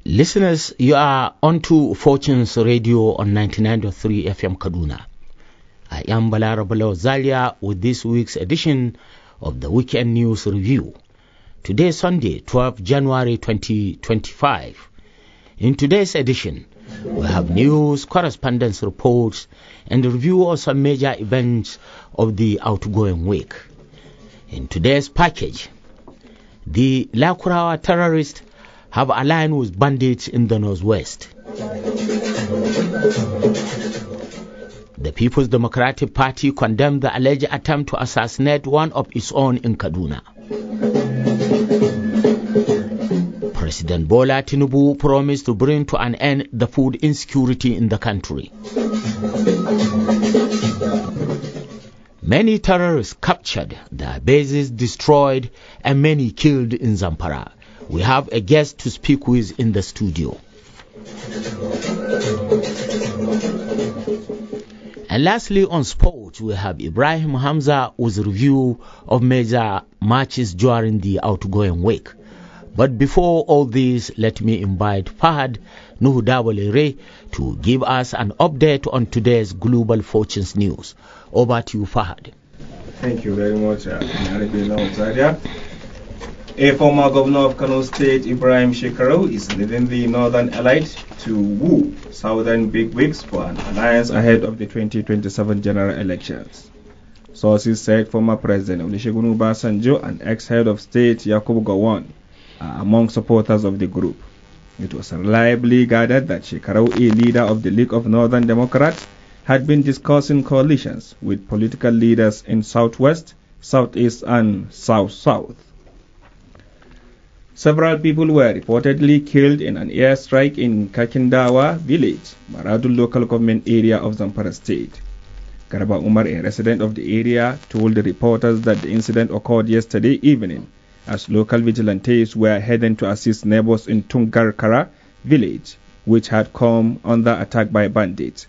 Listeners, you are on to Fortunes Radio on 99.3 FM Kaduna. I am Balarabe Zaria with this week's edition of the Weekend News Review. Today is Sunday, 12 January 2025. In today's edition, we have news, correspondence reports, and a review of some major events of the outgoing week. In today's package, the Lakurawa terrorists have aligned with bandits in the northwest. The People's Democratic Party condemned the alleged attempt to assassinate one of its own in Kaduna. President Bola Tinubu promised to bring to an end the food insecurity in the country. Many terrorists captured, their bases destroyed, and many killed in Zamfara. We have a guest to speak with in the studio. And lastly, on sports, we have Ibrahim Hamza with a review of major matches during the outgoing week. But before all this, let me invite Fahad Nuhudawalere to give us an update on today's Global Fortunes news. Over to you, Fahad. Thank you very much, Zaria. A former governor of Kano State, Ibrahim Shekarau, is leading the Northern Elite to woo Southern bigwigs for an alliance ahead of the 2027 general elections. Sources said former President Olusegun Obasanjo and ex-head of state Yakubu Gowon are among supporters of the group. It was reliably gathered that Shekarau, a leader of the League of Northern Democrats, had been discussing coalitions with political leaders in Southwest, Southeast, and South-South. Several people were reportedly killed in an airstrike in Kakindawa village, Maradu local government area of Zamfara state. Garba Umar, a resident of the area, told the reporters that the incident occurred yesterday evening as local vigilantes were heading to assist neighbors in Tungarkara village, which had come under attack by bandits.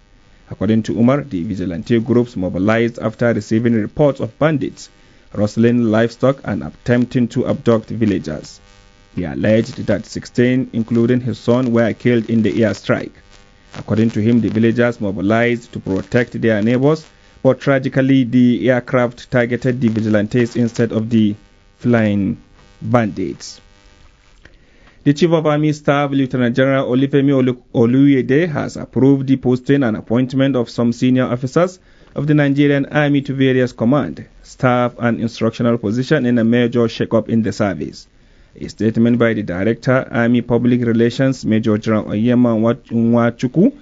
According to Umar, the vigilante groups mobilized after receiving reports of bandits rustling livestock and attempting to abduct villagers. He alleged that 16, including his son, were killed in the airstrike. According to him, the villagers mobilized to protect their neighbors, but tragically the aircraft targeted the vigilantes instead of the flying bandits. The Chief of Army Staff, Lieutenant General Olufemi Oluyede, has approved the posting and appointment of some senior officers of the Nigerian Army to various command, staff, and instructional positions in a major shake-up in the service. A statement by the Director, Army Public Relations, Major General Oyema Nwachukwu,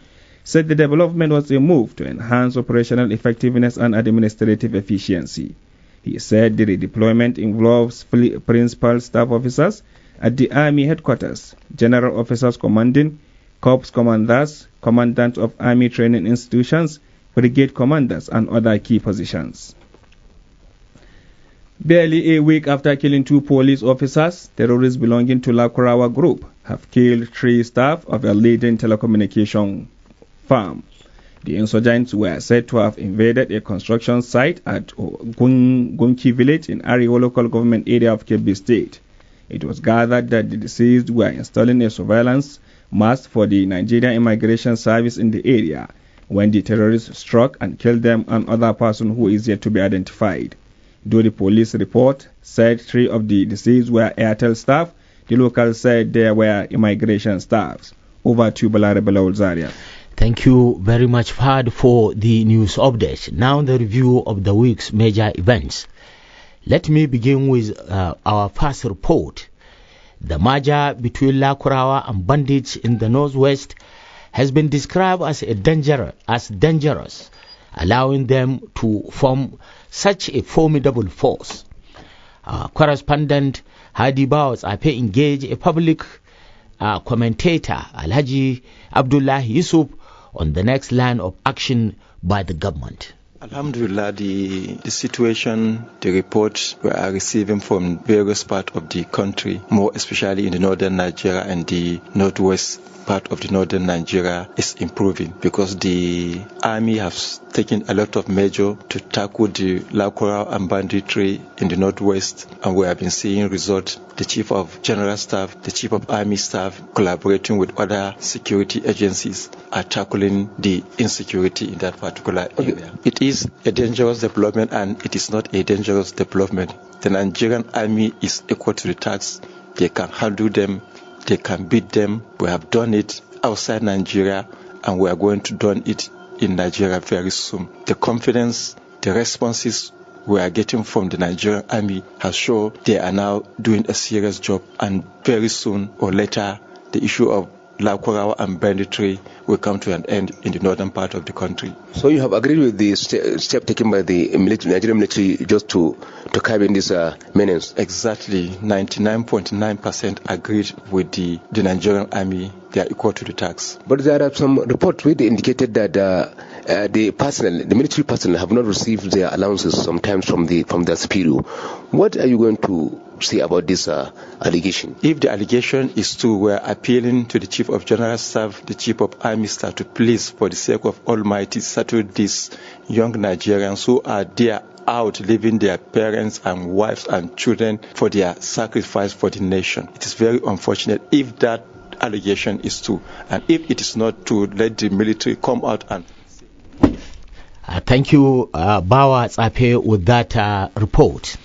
said the development was a move to enhance operational effectiveness and administrative efficiency. He said the redeployment involves principal staff officers at the Army headquarters, general officers commanding, corps commanders, commandants of Army training institutions, brigade commanders, and other key positions. Barely a week after killing 2 police officers, terrorists belonging to Lakurawa Group have killed 3 staff of a leading telecommunication firm. The insurgents were said to have invaded a construction site at Gunki village in Ariwo local government area of Kebbi State. It was gathered that the deceased were installing a surveillance mast for the Nigerian Immigration Service in the area when the terrorists struck and killed them and other person who is yet to be identified. Though the police report said 3 of the deceased were Airtel staff, the locals said they were immigration staffs. Over to Balarabe Zaria. Thank you very much, Fahad, for the news update. Now the review of the week's major events. Let me begin with our first report. The merger between Lakurawa and bandits in the northwest has been described as dangerous, allowing them to form such a formidable force. Our correspondent Hadi Bawas Ape engaged a public commentator, Alhaji Abdullah Yusuf, on the next line of action by the government. Alhamdulillah, the situation, the reports we are receiving from various parts of the country, more especially in the northern Nigeria and the northwest part of the northern Nigeria, is improving because the army has taken a lot of measures to tackle the Lawal and banditry in the northwest, and we have been seeing results. The Chief of General Staff, the Chief of Army Staff, collaborating with other security agencies, are tackling the insecurity in that particular area. It is a dangerous development, and it is not a dangerous development. The Nigerian army is equal to the task. They can handle them. They can beat them. We have done it outside Nigeria, and we are going to do it in Nigeria very soon. The confidence, the responses we are getting from the Nigerian army has shown they are now doing a serious job, and very soon or later the issue of Lawal and banditry will come to an end in the northern part of the country. So you have agreed with the step taken by the Nigerian military just to curb in this menace? Exactly. 99.9% agreed with the Nigerian army. They are equal to the task. But there are some reports which indicated that the military personnel have not received their allowances sometimes from their superior. What are you going to say about this allegation? If the allegation is true, we are appealing to the Chief of General Staff, the Chief of Army Staff, to please, for the sake of Almighty, settle these young Nigerians who are there out leaving their parents and wives and children for their sacrifice for the nation. It is very unfortunate if that allegation is true, and if it is not true, let the military come out and thank you, Bawa Tsape, with that report.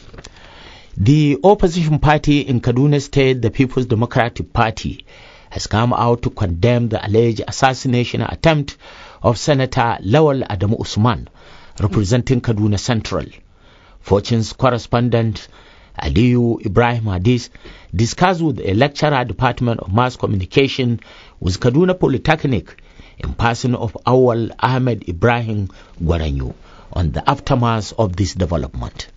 The opposition party in Kaduna State, the People's Democratic Party, has come out to condemn the alleged assassination attempt of Senator Lawal Adamu Usman, representing Kaduna Central. Fortune's correspondent Aliyu Ibrahim Hadis discussed with a lecturer at Department of Mass Communication with Kaduna Polytechnic in person of Awal Ahmed Ibrahim Gwaranyo on the aftermath of this development.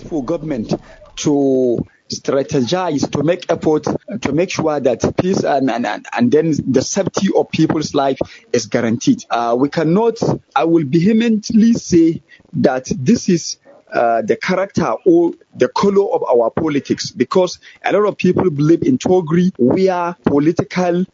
For government to strategize, to make effort, to make sure that peace and then the safety of people's life is guaranteed. We cannot, I will vehemently say that this is the character or the color of our politics, because a lot of people believe in Togri, we are political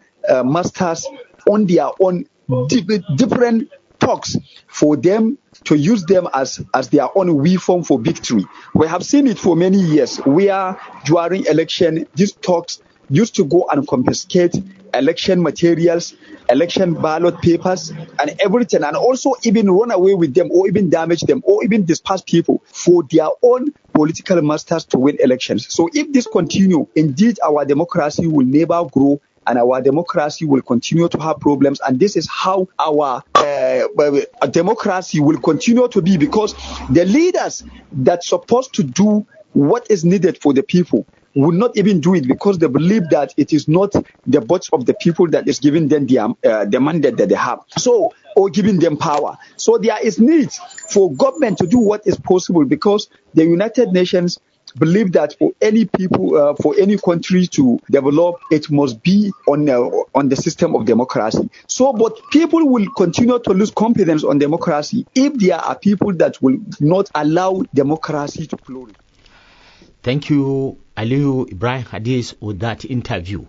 masters on their own different talks for them to use them as their own weapon for victory. We have seen it for many years where during election, these talks used to go and confiscate election materials, election ballot papers, and everything, and also even run away with them or even damage them or even disperse people for their own political masters to win elections. So if this continue, indeed our democracy will never grow, and our democracy will continue to have problems. And this is how our democracy will continue to be, because the leaders that's supposed to do what is needed for the people will not even do it, because they believe that it is not the votes of the people that is giving them the mandate that they have, so, or giving them power. So there is need for government to do what is possible, because the United Nations believe that for any people, for any country to develop, it must be on the system of democracy. So, but people will continue to lose confidence on democracy if there are people that will not allow democracy to flourish. Thank you, Aliyu Ibrahim Hadis, with that interview.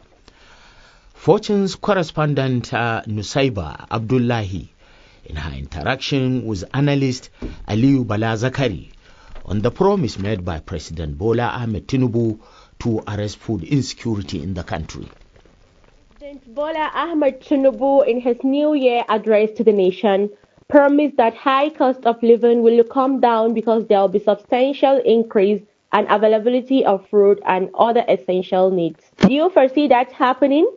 Fortune's correspondent Nusaiba Abdullahi, in her interaction with analyst Aliyu Bala Zakari, on the promise made by President Bola Ahmed Tinubu to arrest food insecurity in the country. President Bola Ahmed Tinubu, in his New Year address to the nation, promised that high cost of living will come down because there will be substantial increase and availability of food and other essential needs. Do you foresee that happening?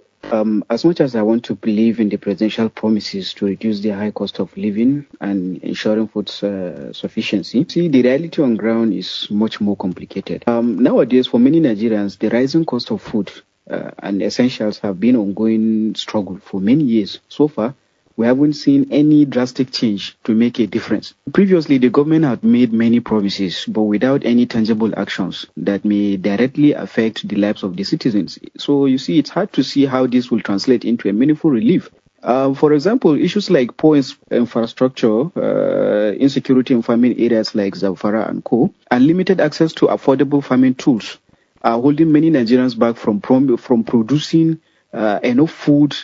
As much as I want to believe in the presidential promises to reduce the high cost of living and ensuring food sufficiency, see, the reality on ground is much more complicated. Nowadays, for many Nigerians, the rising cost of food and essentials have been an ongoing struggle for many years. So far, we haven't seen any drastic change to make a difference. Previously, the government had made many promises, but without any tangible actions that may directly affect the lives of the citizens. So you see, it's hard to see how this will translate into a meaningful relief. For example, issues like poor infrastructure, insecurity in farming areas like Zamfara and Co., and limited access to affordable farming tools are holding many Nigerians back from producing enough food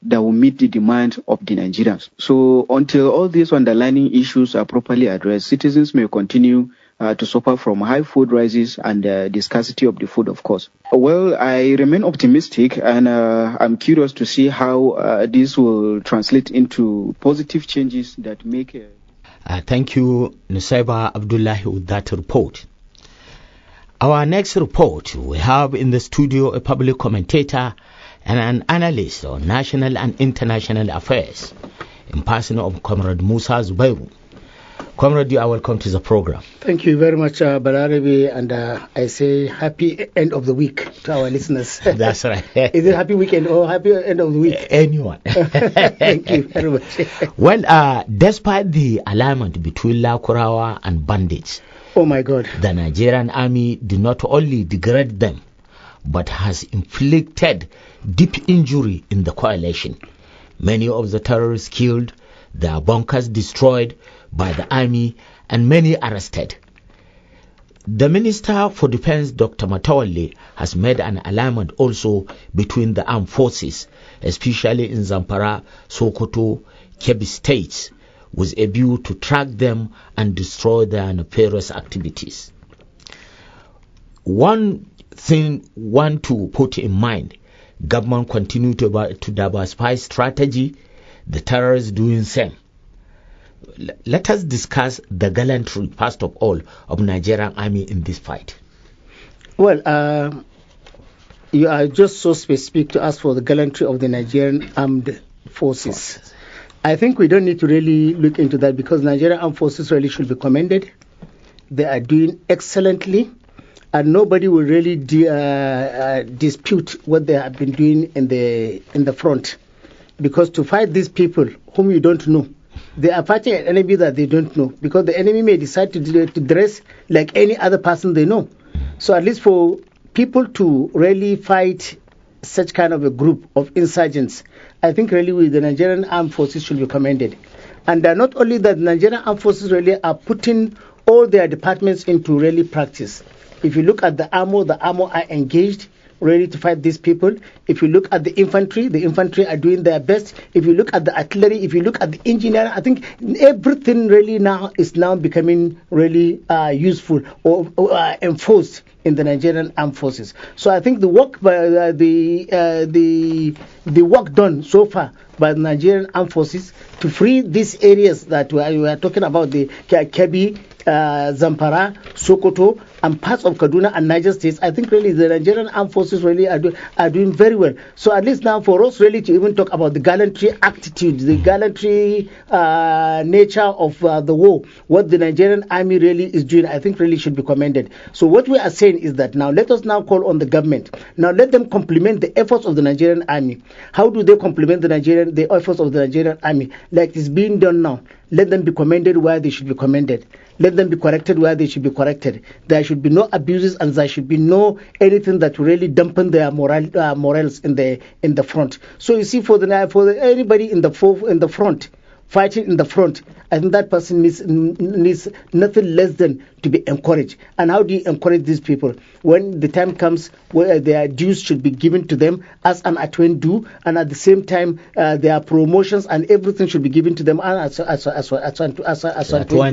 that will meet the demand of the Nigerians. So until all these underlying issues are properly addressed, citizens may continue to suffer from high food prices and the scarcity of the food, of course. Well, I remain optimistic, and I'm curious to see how this will translate into positive changes that make... Thank you, Nusaiba Abdullahi, with that report. Our next report, we have in the studio a public commentator and an analyst on national and international affairs in person of Comrade Musa Zubairu. Comrade, you are welcome to the program. Thank you very much, Balarabe, and I say happy end of the week to our listeners. That's right. Is it happy weekend or happy end of the week? Anyone. Thank you very much. Well, despite the alignment between Lakurawa and bandits, oh my God, the Nigerian army did not only degrade them, but has inflicted deep injury in the coalition. Many of the terrorists killed, their bunkers destroyed by the army, and many arrested. The Minister for Defense, Dr. Matawalli, has made an alignment also between the armed forces, especially in Zamfara, Sokoto, Kebbi states, with a view to track them and destroy their nefarious activities. One thing want to put in mind, government continue to diversify strategy, the terrorists doing same. Let us discuss the gallantry, first of all, of Nigerian army in this fight. Well, you are just so specific to ask for the gallantry of the Nigerian armed forces. I think we don't need to really look into that, because Nigerian armed forces really should be commended. They are doing excellently, and nobody will really dispute what they have been doing in the front. Because to fight these people whom you don't know, they are fighting an enemy that they don't know, because the enemy may decide to dress like any other person they know. So at least for people to really fight such kind of a group of insurgents, I think really the Nigerian armed forces should be commended. And not only that, the Nigerian armed forces really are putting all their departments into really practice. If you look at the armor are engaged, ready to fight these people. If you look at the infantry are doing their best. If you look at the artillery, if you look at the engineering, I think everything really is now becoming really useful or enforced in the Nigerian armed forces. So I think the work by the work done so far by the Nigerian armed forces to free these areas that we are talking about, the Kebbi, Zamfara, Sokoto, and parts of Kaduna and Niger states, I think really the Nigerian armed forces really are doing very well. So at least now for us really to even talk about the gallantry attitude, the gallantry nature of the war, what the Nigerian army really is doing, I think really should be commended. So what we are saying is that now let us now call on the government. Now let them complement the efforts of the Nigerian army. How do they complement the efforts of the Nigerian army? Like it's being done now. Let them be commended where they should be commended. Let them be corrected where they should be corrected. There should be no abuses, and there should be no anything that will really dampen their morals in the front. So you see, for anybody in the front, fighting in the front, I think that person needs nothing less than to be encouraged. And how do you encourage these people? When the time comes where their dues should be given to them as an Atwen due, and at the same time their promotions and everything should be given to them as Atwen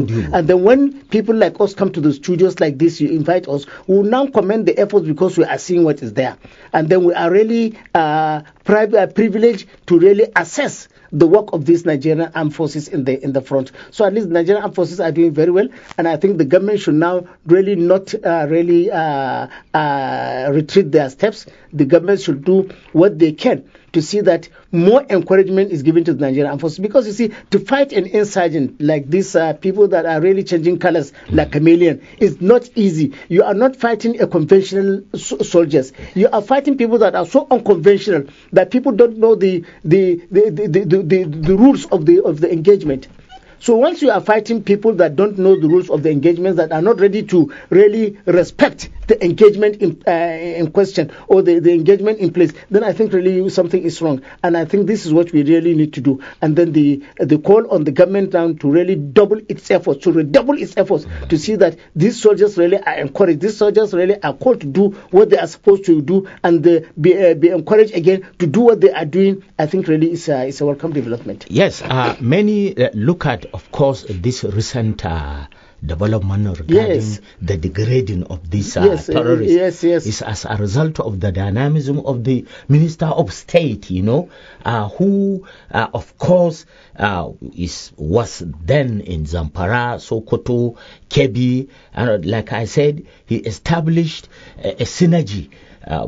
due. And then when people like us come to the studios like this, you invite us, we will now commend the efforts because we are seeing what is there. And then we are really privileged to really assess the work of these Nigerian armed forces in the front. So at least the Nigerian armed forces are doing very well, and I think the government should now really not retreat their steps. The government should do what they can to see that more encouragement is given to the Nigerian armed forces. Because you see, to fight an insurgent like these people that are really changing colors like chameleon is not easy. You are not fighting a conventional soldiers. You are fighting people that are so unconventional that people don't know the rules of the engagement. So once you are fighting people that don't know the rules of the engagement, that are not ready to really respect the engagement in question or the engagement in place, then I think really something is wrong. And I think this is what we really need to do. And then the call on the government now to really redouble its efforts to see that these soldiers really are encouraged. These soldiers really are called to do what they are supposed to do, and be encouraged again to do what they are doing. I think really is a welcome development. Yes, many look at, of course, this recent development regarding the degrading of these terrorists is as a result of the dynamism of the Minister of State, who of course was then in Zamfara, Sokoto, Kebbi, and like I said, he established a synergy.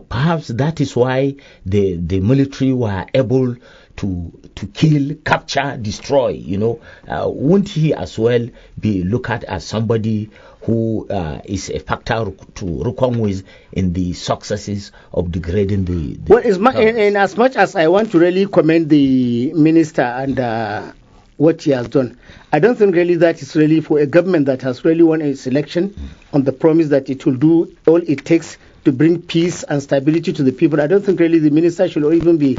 Perhaps that is why the military were able to kill, capture, destroy. Won't he as well be looked at as somebody who is a factor to reckon with in the successes of degrading the well, in as much as I want to really commend the minister and what he has done, I don't think really that is really for a government that has really won its election on the promise that it will do all it takes to bring peace and stability to the people. I don't think really the minister should be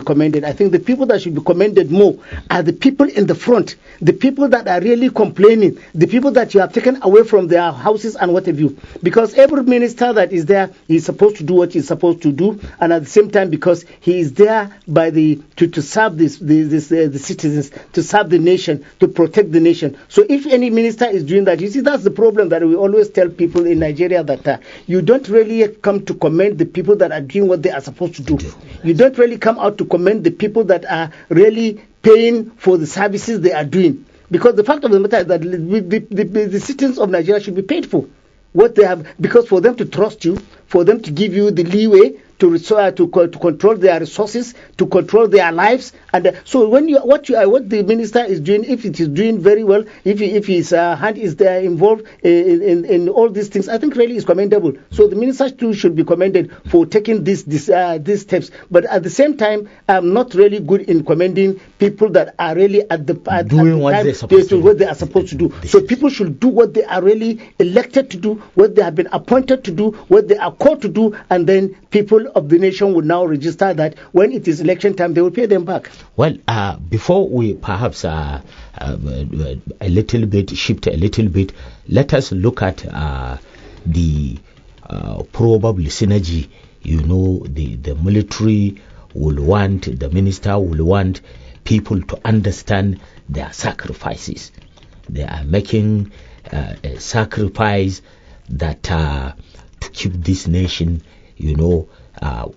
commended. I think the people that should be commended more are the people in the front, the people that are really complaining, the people that you have taken away from their houses and what have you. Because every minister that is there is supposed to do what he's supposed to do, and at the same time, because he is there to serve the citizens, to serve the nation, to protect the nation. So if any minister is doing that, you see, that's the problem that we always tell people in Nigeria, that you don't really come to commend the people that are doing what they are supposed to do. You don't really come out to commend the people that are really paying for the services they are doing. Because the fact of the matter is that the citizens of Nigeria should be paid for what they have, because for them to trust you, for them to give you the leeway to control their resources, to control their lives, and so what the minister is doing, if it is doing very well, if his hand is there involved in all these things, I think really is commendable. So the minister too should be commended for taking these steps. But at the same time, I'm not really good in commending people that are really doing what they are supposed to do. So people should do what they are really elected to do, what they have been appointed to do, what they are called to do, and then people of the nation would now register that when it is election time, they will pay them back. Well, before we perhaps shift a little bit, let us look at the probable synergy. The military will want, the minister will want people to understand their sacrifices. They are making a sacrifice that to keep this nation,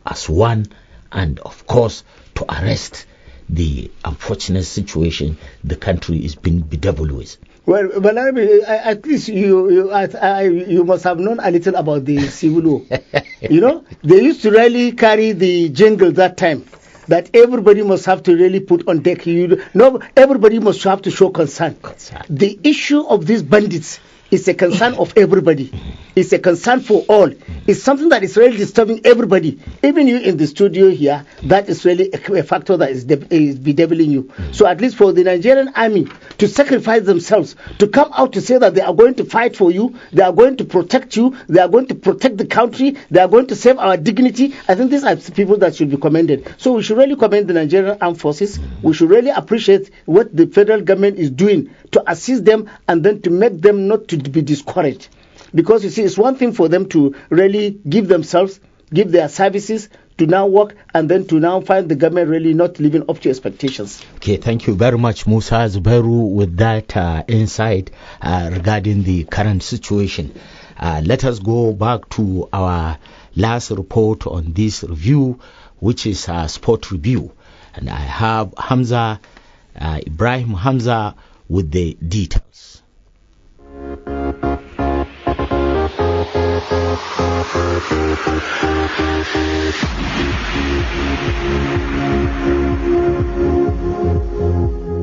as one, and of course to arrest the unfortunate situation the country is being bedeviled with. Well, Balarabe, at least you must have known a little about the civil war. They used to really carry the jingle that time, that everybody must have to really put on deck. Everybody must have to show concern. The issue of these bandits is a concern of everybody. It's a concern for all. It's something that is really disturbing everybody. Even you in the studio here, that is really a factor that is bedeviling you. So at least for the Nigerian army to sacrifice themselves, to come out to say that they are going to fight for you, they are going to protect you, they are going to protect the country, they are going to save our dignity, I think these are people that should be commended. So we should really commend the Nigerian armed forces. We should really appreciate what the federal government is doing to assist them, and then to make them not to be discouraged. Because you see, it's one thing for them to really give themselves, give their services, to now work, and then to now find the government really not living up to expectations. Okay, thank you very much, Musa Zubairu, with that insight regarding the current situation. Let us go back to our last report on this review, which is a sport review. And I have Ibrahim Hamza with the details.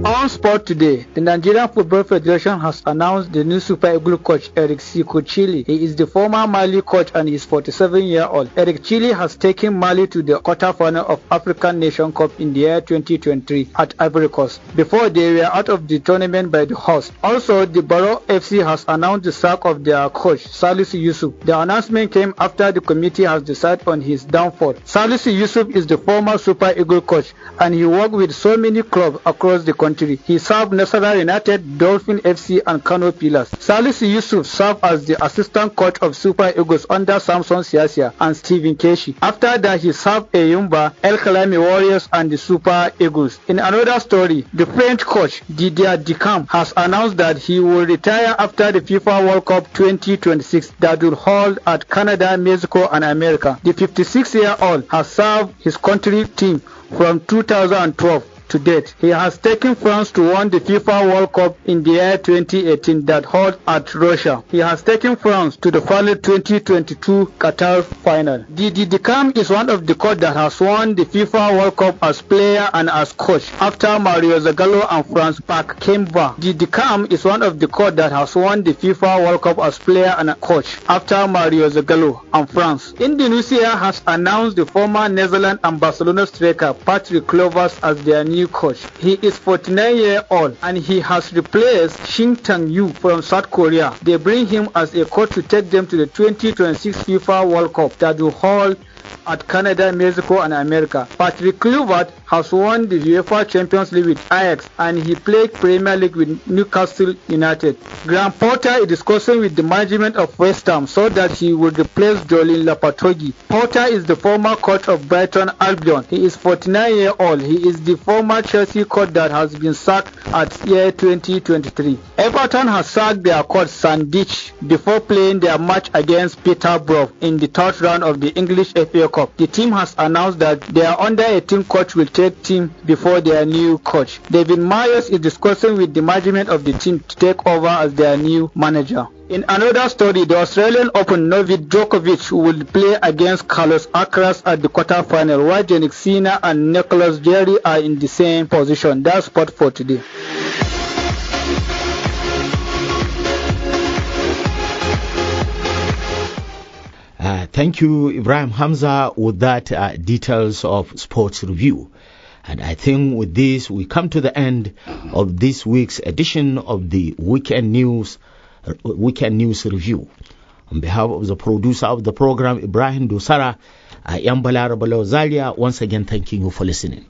On sport today, the Nigerian Football Federation has announced the new Super Eagles coach Eric Chili. He is the former Mali coach and he is 47-year-old. Eric Chili has taken Mali to the quarter-final of African Nation Cup in the year 2023 at Ivory Coast, before they were out of the tournament by the host. Also, the Barrow FC has announced the sack of their coach, Salisu Yusuf. The announcement came after the committee has decided on his downfall. Salisu Yusuf is the former Super Eagles coach and he worked with so many clubs across the country. He served Nasarawa United, Dolphin FC and Kano Pillars. Salisu Yusuf served as the assistant coach of Super Eagles under Samson Siasia and Stephen Keshi. After that, he served Eyimba, El Kalami Warriors and the Super Eagles. In another story, the French coach Didier Deschamps has announced that he will retire after the FIFA World Cup 2026 that will hold at Canada, Mexico and America. The 56-year-old has served his country team from 2012 to date. He has taken France to win the FIFA World Cup in the year 2018 that held at Russia. He has taken France to the final 2022 Qatar final. Didier Deschamps is one of the coaches that has won the FIFA World Cup as player and as coach after Mario Zagallo and Franz Beckenbauer. Didier Deschamps is one of the coaches that has won the FIFA World Cup as player and coach after Mario Zagallo and France. Indonesia has announced the former Netherlands and Barcelona striker Patrick Kluivert as their new coach. He is 49-year-old and he has replaced Shin Tae-yu from South Korea. They bring him as a coach to take them to the 2026 FIFA World Cup that will hold at Canada, Mexico and America. Patrick Kluivert has won the UEFA Champions League with Ajax and he played Premier League with Newcastle United. Graham Potter is discussing with the management of West Ham so that he will replace Jolin Lopetegui. Potter is the former coach of Brighton Albion. He is 49-year-old. He is the former Chelsea coach that has been sacked at year 2023. Everton has sacked their coach Sandich before playing their match against Peterborough in the third round of the English FA Cup. The team has announced that their under-18 coach will take team before their new coach. David Moyes is discussing with the management of the team to take over as their new manager. In another story, the Australian Open Novak Djokovic will play against Carlos Alcaraz at the quarter-final, while Jannik Sinner and Nicolas Jarry are in the same position. That's sport for today. Thank you, Ibrahim Hamza, with that details of sports review. And I think with this, we come to the end of this week's edition of the Weekend News Review. On behalf of the producer of the program, Ibrahim Dosara, I am Balarabe Zaria, once again thanking you for listening.